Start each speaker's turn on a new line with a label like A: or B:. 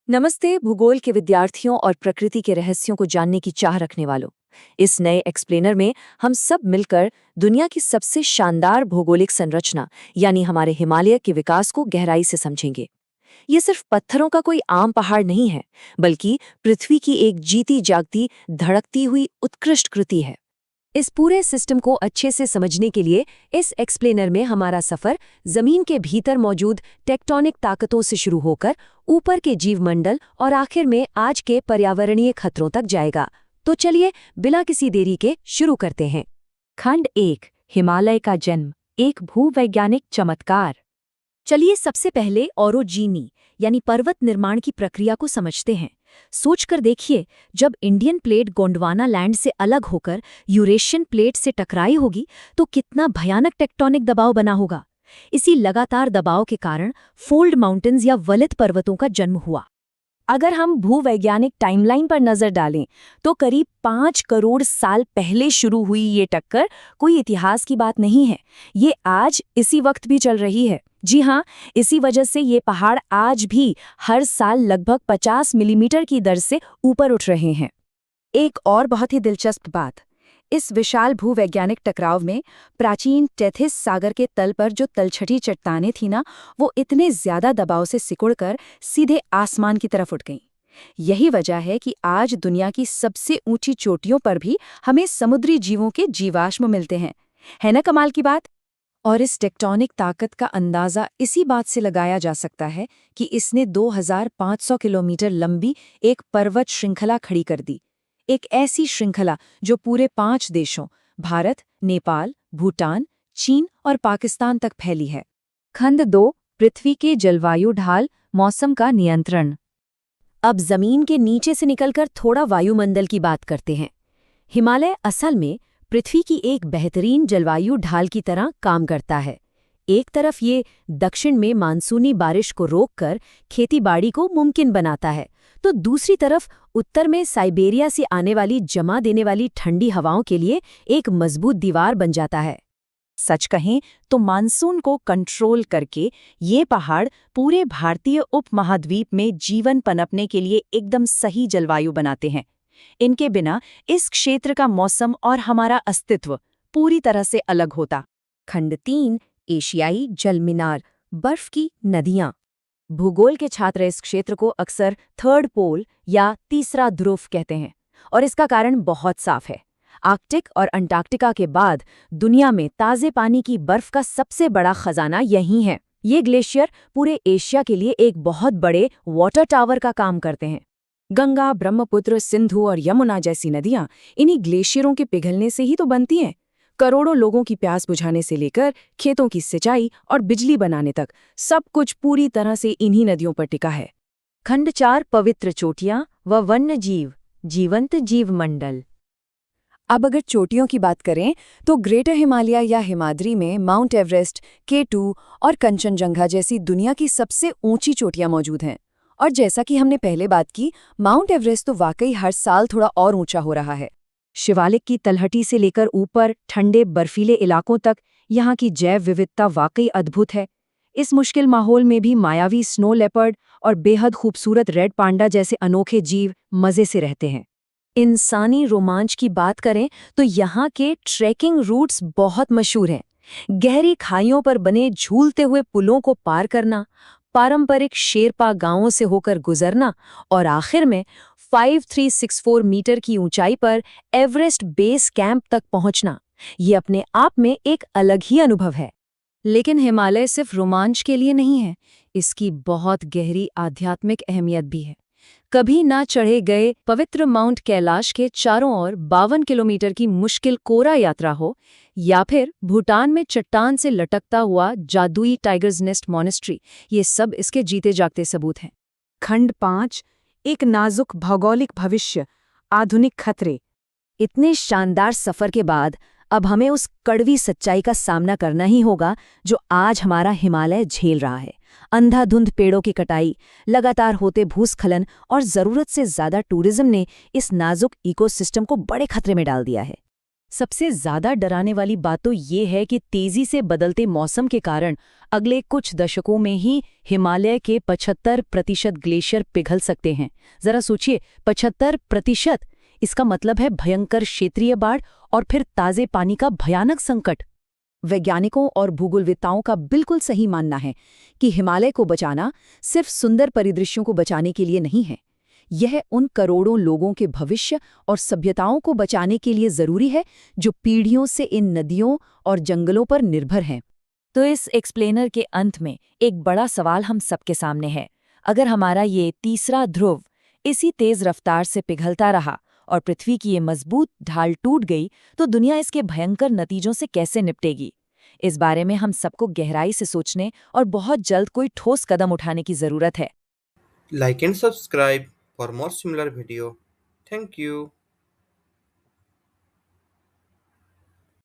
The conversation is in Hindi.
A: नमस्ते भूगोल के विद्यार्थियों और प्रकृति के रहस्यों को जानने की चाह रखने वालों। इस नए एक्सप्लेनर में हम सब मिलकर दुनिया की सबसे शानदार भौगोलिक संरचना यानी हमारे हिमालय के विकास को गहराई से समझेंगे। ये सिर्फ पत्थरों का कोई आम पहाड़ नहीं है, बल्कि पृथ्वी की एक जीती जागती धड़कती हुई उत्कृष्ट कृति है। इस पूरे सिस्टम को अच्छे से समझने के लिए इस एक्सप्लेनर में हमारा सफर जमीन के भीतर मौजूद टेक्टोनिक ताकतों से शुरू होकर ऊपर के जीवमंडल और आखिर में आज के पर्यावरणीय खतरों तक जाएगा। तो चलिए बिना किसी देरी के शुरू करते हैं। खंड 1, हिमालय का जन्म, एक भूवैज्ञानिक चमत्कार। चलिए सबसे पहले ओरोजीनी यानी पर्वत निर्माण की प्रक्रिया को समझते हैं। सोचकर देखिए, जब इंडियन प्लेट गोंडवाना लैंड से अलग होकर यूरेशियन प्लेट से टकराई होगी तो कितना भयानक टेक्टोनिक दबाव बना होगा। इसी लगातार दबाव के कारण फोल्ड माउंटेन्स या वलित पर्वतों का जन्म हुआ। अगर हम भूवैज्ञानिक टाइमलाइन पर नजर डालें तो करीब 5 करोड़ साल पहले शुरू हुई ये टक्कर कोई इतिहास की बात नहीं है। ये आज इसी वक्त भी चल रही है। जी हाँ, इसी वजह से ये पहाड़ आज भी हर साल लगभग 50 मिलीमीटर की दर से ऊपर उठ रहे हैं। एक और बहुत ही दिलचस्प बात, इस विशाल भूवैज्ञानिक टकराव में प्राचीन टेथिस सागर के तल पर जो तलछटी चट्टानें थी ना, वो इतने ज्यादा दबाव से सिकुड़कर सीधे आसमान की तरफ उठ गईं। यही वजह है कि आज दुनिया की सबसे ऊंची चोटियों पर भी हमें समुद्री जीवों के जीवाश्म मिलते हैं। है ना कमाल की बात? और इस टेक्टोनिक ताकत का अंदाजा इसी बात से लगाया जा सकता है कि इसने 2500 किलोमीटर लंबी एक पर्वत श्रृंखला खड़ी कर दी। एक ऐसी श्रृंखला जो पूरे 5 देशों भारत, नेपाल, भूटान, चीन और पाकिस्तान तक फैली है। खंड 2, पृथ्वी के जलवायु ढाल, मौसम का नियंत्रण। अब जमीन के नीचे से निकलकर थोड़ा वायुमंडल की बात करते हैं। हिमालय असल में पृथ्वी की एक बेहतरीन जलवायु ढाल की तरह काम करता है। एक तरफ ये दक्षिण में मानसूनी बारिश को रोककर खेतीबाड़ी को मुमकिन बनाता है, तो दूसरी तरफ उत्तर में साइबेरिया से आने वाली जमा देने वाली ठंडी हवाओं के लिए एक मजबूत दीवार बन जाता है। सच कहें तो मानसून को कंट्रोल करके ये पहाड़ पूरे भारतीय उपमहाद्वीप में जीवन पनपने के लिए एकदम सही जलवायु बनाते हैं। इनके बिना इस क्षेत्र का मौसम और हमारा अस्तित्व पूरी तरह से अलग होता। खंड 3, एशियाई जलमीनार, बर्फ की नदियां। भूगोल के छात्र इस क्षेत्र को अक्सर थर्ड पोल या तीसरा ध्रुव कहते हैं, और इसका कारण बहुत साफ है। आर्कटिक और अंटार्कटिका के बाद दुनिया में ताजे पानी की बर्फ का सबसे बड़ा खजाना यहीं है। ये ग्लेशियर पूरे एशिया के लिए एक बहुत बड़े वाटर टावर का काम करते हैं। गंगा, ब्रह्मपुत्र, सिंधु और यमुना जैसी नदियां इन्हीं ग्लेशियरों के पिघलने से ही तो बनती हैं। करोड़ों लोगों की प्यास बुझाने से लेकर खेतों की सिंचाई और बिजली बनाने तक सब कुछ पूरी तरह से इन्हीं नदियों पर टिका है। खंड 4, पवित्र चोटियां व वन्य जीव, जीवंत जीव मंडल। अब अगर चोटियों की बात करें तो ग्रेटर हिमालय या हिमाद्री में माउंट एवरेस्ट, K2 और कंचनजंगा जैसी दुनिया की सबसे ऊंची चोटियां मौजूद हैं। और जैसा कि हमने पहले बात की, माउंट एवरेस्ट तो वाकई हर साल थोड़ा और ऊंचा हो रहा है। शिवालिक की तलहटी से लेकर ऊपर ठंडे बर्फीले इलाकों तक यहाँ की जैव विविधता वाकई अद्भुत है। इस मुश्किल माहौल में भी मायावी स्नो लेपर्ड और बेहद खूबसूरत रेड पांडा जैसे अनोखे जीव मजे से रहते हैं। इंसानी रोमांच की बात करें तो यहाँ के ट्रैकिंग रूट्स बहुत मशहूर हैं। गहरी खाइयों पर बने झूलते हुए पुलों को पार करना, पारंपरिक शेरपा गांवों से होकर गुजरना और आखिर में 5364 मीटर की ऊंचाई पर एवरेस्ट बेस कैंप तक पहुंचना, ये अपने आप में एक अलग ही अनुभव है। लेकिन हिमालय सिर्फ रोमांच के लिए नहीं है, इसकी बहुत गहरी आध्यात्मिक अहमियत भी है। कभी ना चढ़े गए पवित्र माउंट कैलाश के चारों ओर 52 किलोमीटर की मुश्किल कोरा यात्रा हो, या फिर भूटान में चट्टान से लटकता हुआ जादुई टाइगर्स नेस्ट मॉनेस्ट्री, ये सब इसके जीते जागते सबूत हैं। खंड 5, एक नाजुक भौगोलिक भविष्य, आधुनिक खतरे। इतने शानदार सफर के बाद अब हमें उस कड़वी सच्चाई का सामना करना ही होगा जो आज हमारा हिमालय झेल रहा है। अंधाधुंध पेड़ों की कटाई, लगातार होते भूस्खलन और ज़रूरत से ज़्यादा टूरिज्म ने इस नाजुक इकोसिस्टम को बड़े खतरे में डाल दिया है।
B: सबसे ज्यादा डराने वाली बात तो ये है कि तेजी से बदलते मौसम के कारण अगले कुछ दशकों में ही हिमालय के 75% ग्लेशियर पिघल सकते हैं। जरा सोचिए, 75%! इसका मतलब है भयंकर क्षेत्रीय बाढ़ और फिर ताजे पानी का भयानक संकट।
C: वैज्ञानिकों और भूगोलवेत्ताओं का बिल्कुल सही मानना है कि हिमालय को बचाना सिर्फ सुंदर परिदृश्यों को बचाने के लिए नहीं है। यह उन करोड़ों लोगों के भविष्य और सभ्यताओं को बचाने के लिए जरूरी है जो पीढ़ियों से इन नदियों और जंगलों पर निर्भर हैं।
A: तो इस एक्सप्लेनर के अंत में एक बड़ा सवाल हम सबके सामने है। अगर हमारा ये तीसरा ध्रुव इसी तेज रफ्तार से पिघलता रहा और पृथ्वी की ये मजबूत ढाल टूट गई, तो दुनिया इसके भयंकर नतीजों से कैसे निपटेगी? इस बारे में हम सबको गहराई से सोचने और बहुत जल्द कोई ठोस कदम उठाने की जरूरत है।
D: Like and subscribe for more similar video. Thank you.